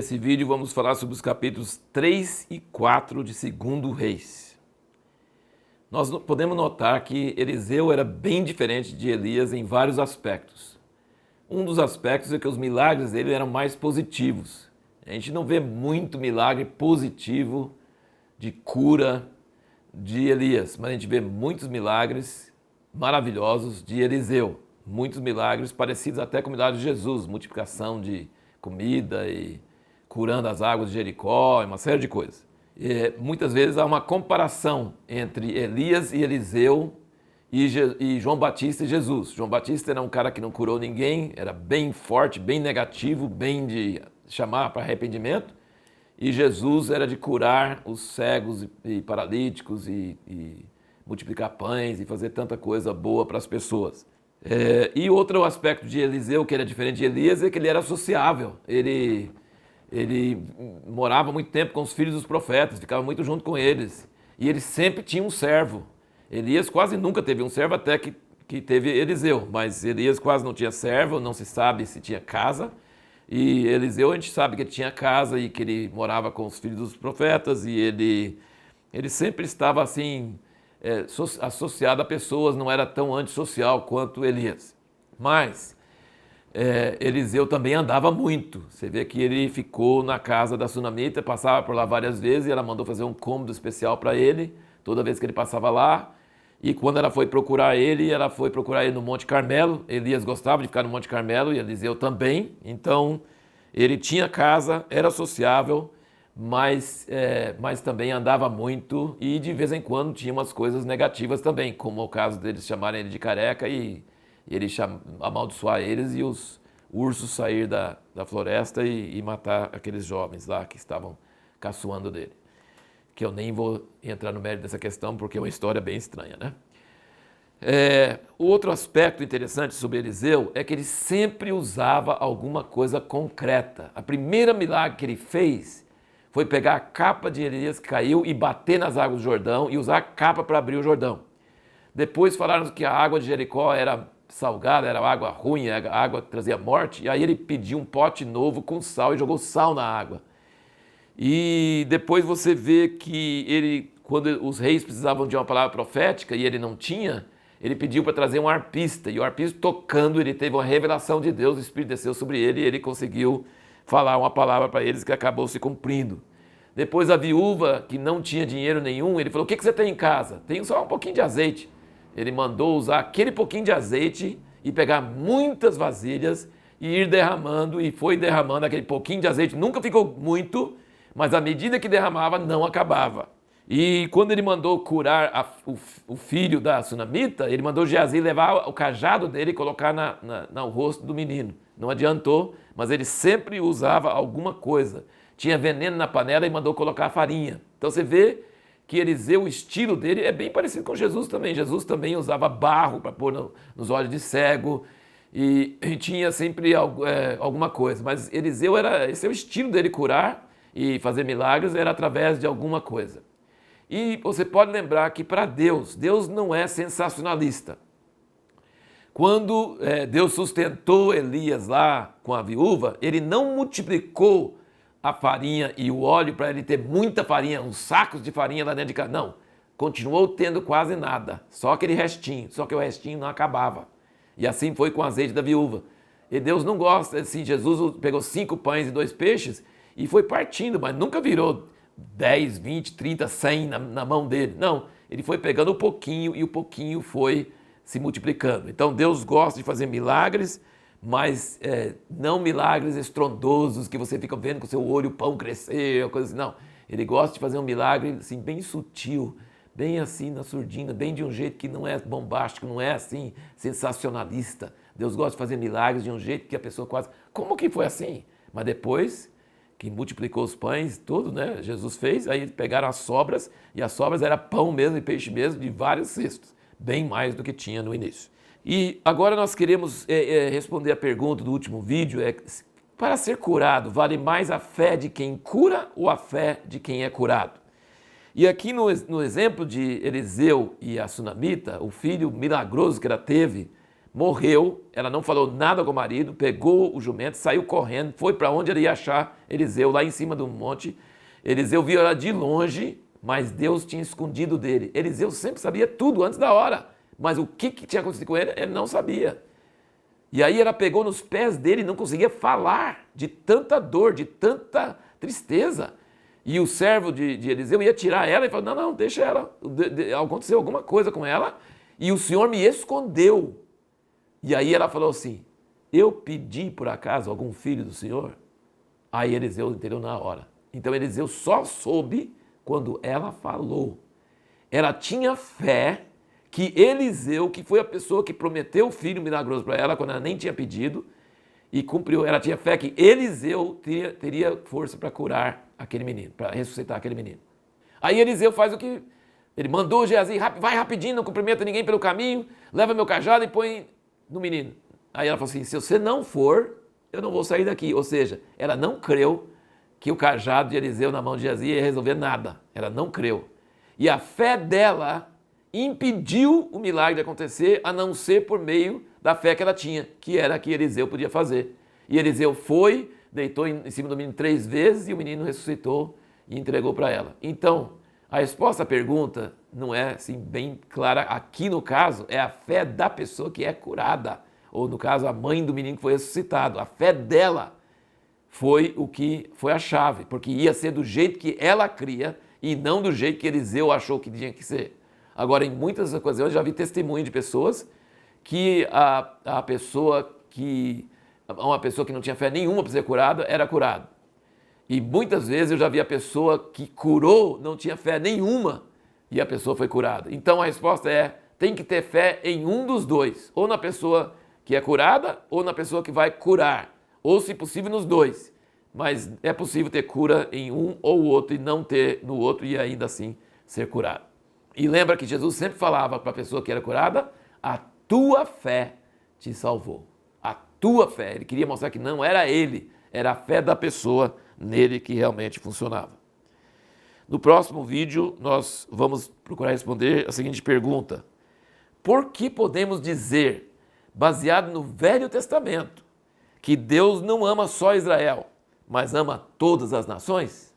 Nesse vídeo vamos falar sobre os capítulos 3 e 4 de 2 Reis. Nós podemos notar que Eliseu era bem diferente de Elias em vários aspectos. Um dos aspectos é que os milagres dele eram mais positivos. A gente não vê muito milagre positivo de cura de Elias, mas a gente vê muitos milagres maravilhosos de Eliseu. Muitos milagres parecidos até com o milagre de Jesus, multiplicação de comida e curando as águas de Jericó, uma série de coisas. Muitas vezes há uma comparação entre Elias e Eliseu e João Batista e Jesus. João Batista era um cara que não curou ninguém, era bem forte, bem negativo, bem de chamar para arrependimento. E Jesus era de curar os cegos e paralíticos e multiplicar pães e fazer tanta coisa boa para as pessoas. E outro aspecto de Eliseu que era diferente de Elias é que ele era sociável. Ele morava muito tempo com os filhos dos profetas, ficava muito junto com eles. E ele sempre tinha um servo. Elias quase nunca teve um servo até que teve Eliseu. Mas Elias quase não tinha servo, não se sabe se tinha casa. E Eliseu a gente sabe que ele tinha casa e que ele morava com os filhos dos profetas. E ele sempre estava assim, associado a pessoas, não era tão antissocial quanto Elias. Mas Eliseu também andava muito. Você vê que ele ficou na casa da sunamita, passava por lá várias vezes e ela mandou fazer um cômodo especial para ele, toda vez que ele passava lá. E quando ela foi procurar ele no Monte Carmelo. Elias gostava de ficar no Monte Carmelo e Eliseu também. Então ele tinha casa, era sociável, mas também andava muito e de vez em quando tinha umas coisas negativas também, como o caso deles chamarem ele de careca e ele amaldiçoar eles e os ursos sair da floresta e matar aqueles jovens lá que estavam caçoando dele. Que eu nem vou entrar no mérito dessa questão porque é uma história bem estranha, né? O outro aspecto interessante sobre Eliseu é que ele sempre usava alguma coisa concreta. A primeira milagre que ele fez foi pegar a capa de Elias que caiu e bater nas águas do Jordão e usar a capa para abrir o Jordão. Depois falaram que a água de Jericó era salgada, era água ruim, a água que trazia morte, e aí ele pediu um pote novo com sal e jogou sal na água. E depois você vê que ele, quando os reis precisavam de uma palavra profética e ele não tinha, ele pediu para trazer um arpista, e o arpista tocando, ele teve uma revelação de Deus, o Espírito desceu sobre ele e ele conseguiu falar uma palavra para eles que acabou se cumprindo. Depois a viúva, que não tinha dinheiro nenhum, ele falou: o que você tem em casa? Tenho só um pouquinho de azeite. Ele mandou usar aquele pouquinho de azeite e pegar muitas vasilhas e ir derramando, e foi derramando aquele pouquinho de azeite. Nunca ficou muito, mas à medida que derramava, não acabava. E quando ele mandou curar o filho da sunamita, ele mandou Geazi levar o cajado dele e colocar no rosto do menino. Não adiantou, mas ele sempre usava alguma coisa. Tinha veneno na panela e mandou colocar farinha. Então você vê que Eliseu, o estilo dele é bem parecido com Jesus também. Jesus também usava barro para pôr nos olhos de cego e tinha sempre alguma coisa. Mas Eliseu esse é o estilo dele, curar e fazer milagres, era através de alguma coisa. E você pode lembrar que para Deus não é sensacionalista. Quando Deus sustentou Elias lá com a viúva, ele não multiplicou a farinha e o óleo para ele ter muita farinha, uns sacos de farinha lá dentro de casa. Não, continuou tendo quase nada, só aquele restinho, só que o restinho não acabava. E assim foi com o azeite da viúva. E Deus não gosta, assim, Jesus pegou 5 pães e 2 peixes e foi partindo, mas nunca virou 10, 20, 30, 100 na mão dele. Não, ele foi pegando um pouquinho e o pouquinho foi se multiplicando. Então Deus gosta de fazer milagres, mas não milagres estrondosos que você fica vendo com o seu olho o pão crescer, coisa assim. Não, ele gosta de fazer um milagre assim, bem sutil, bem assim na surdina, bem de um jeito que não é bombástico, não é assim sensacionalista. Deus gosta de fazer milagres de um jeito que a pessoa quase... Como que foi assim? Mas depois que multiplicou os pães, tudo, né? Jesus fez, aí pegaram as sobras, e as sobras era pão mesmo e peixe mesmo, de vários cestos, bem mais do que tinha no início. E agora nós queremos responder a pergunta do último vídeo, para ser curado, vale mais a fé de quem cura ou a fé de quem é curado? E aqui no exemplo de Eliseu e a sunamita, o filho milagroso que ela teve, morreu, ela não falou nada com o marido, pegou o jumento, saiu correndo, foi para onde ela ia achar Eliseu, lá em cima do monte. Eliseu viu ela de longe, mas Deus tinha escondido dele. Eliseu sempre sabia tudo antes da hora, mas o que tinha acontecido com ele, ele não sabia. E aí ela pegou nos pés dele e não conseguia falar de tanta dor, de tanta tristeza. E o servo de Eliseu ia tirar ela e falou, não, deixa ela, aconteceu alguma coisa com ela e o Senhor me escondeu. E aí ela falou assim, eu pedi por acaso algum filho do Senhor? Aí Eliseu entendeu na hora. Então Eliseu só soube quando ela falou. Ela tinha fé que Eliseu, que foi a pessoa que prometeu o filho milagroso para ela, quando ela nem tinha pedido, e cumpriu, ela tinha fé que Eliseu teria força para curar aquele menino, para ressuscitar aquele menino. Aí Eliseu faz o que... Ele mandou Geazi, vai rapidinho, não cumprimenta ninguém pelo caminho, leva meu cajado e põe no menino. Aí ela falou assim, se você não for, eu não vou sair daqui. Ou seja, ela não creu que o cajado de Eliseu na mão de Geazi ia resolver nada. Ela não creu. E a fé dela impediu o milagre de acontecer, a não ser por meio da fé que ela tinha, que era que Eliseu podia fazer. E Eliseu foi, deitou em cima do menino 3 vezes e o menino ressuscitou e entregou para ela. Então, a resposta à pergunta não é assim bem clara. Aqui no caso é a fé da pessoa que é curada, ou no caso a mãe do menino que foi ressuscitado. A fé dela foi o que foi a chave, porque ia ser do jeito que ela cria e não do jeito que Eliseu achou que tinha que ser. Agora, em muitas ocasiões, já vi testemunho de pessoas que uma pessoa que não tinha fé nenhuma para ser curada, era curada. E muitas vezes eu já vi a pessoa que curou, não tinha fé nenhuma, e a pessoa foi curada. Então a resposta é, tem que ter fé em um dos dois, ou na pessoa que é curada, ou na pessoa que vai curar, ou se possível nos dois. Mas é possível ter cura em um ou outro e não ter no outro e ainda assim ser curado. E lembra que Jesus sempre falava para a pessoa que era curada, a tua fé te salvou. A tua fé. Ele queria mostrar que não era ele, era a fé da pessoa nele que realmente funcionava. No próximo vídeo, nós vamos procurar responder a seguinte pergunta. Por que podemos dizer, baseado no Velho Testamento, que Deus não ama só Israel, mas ama todas as nações?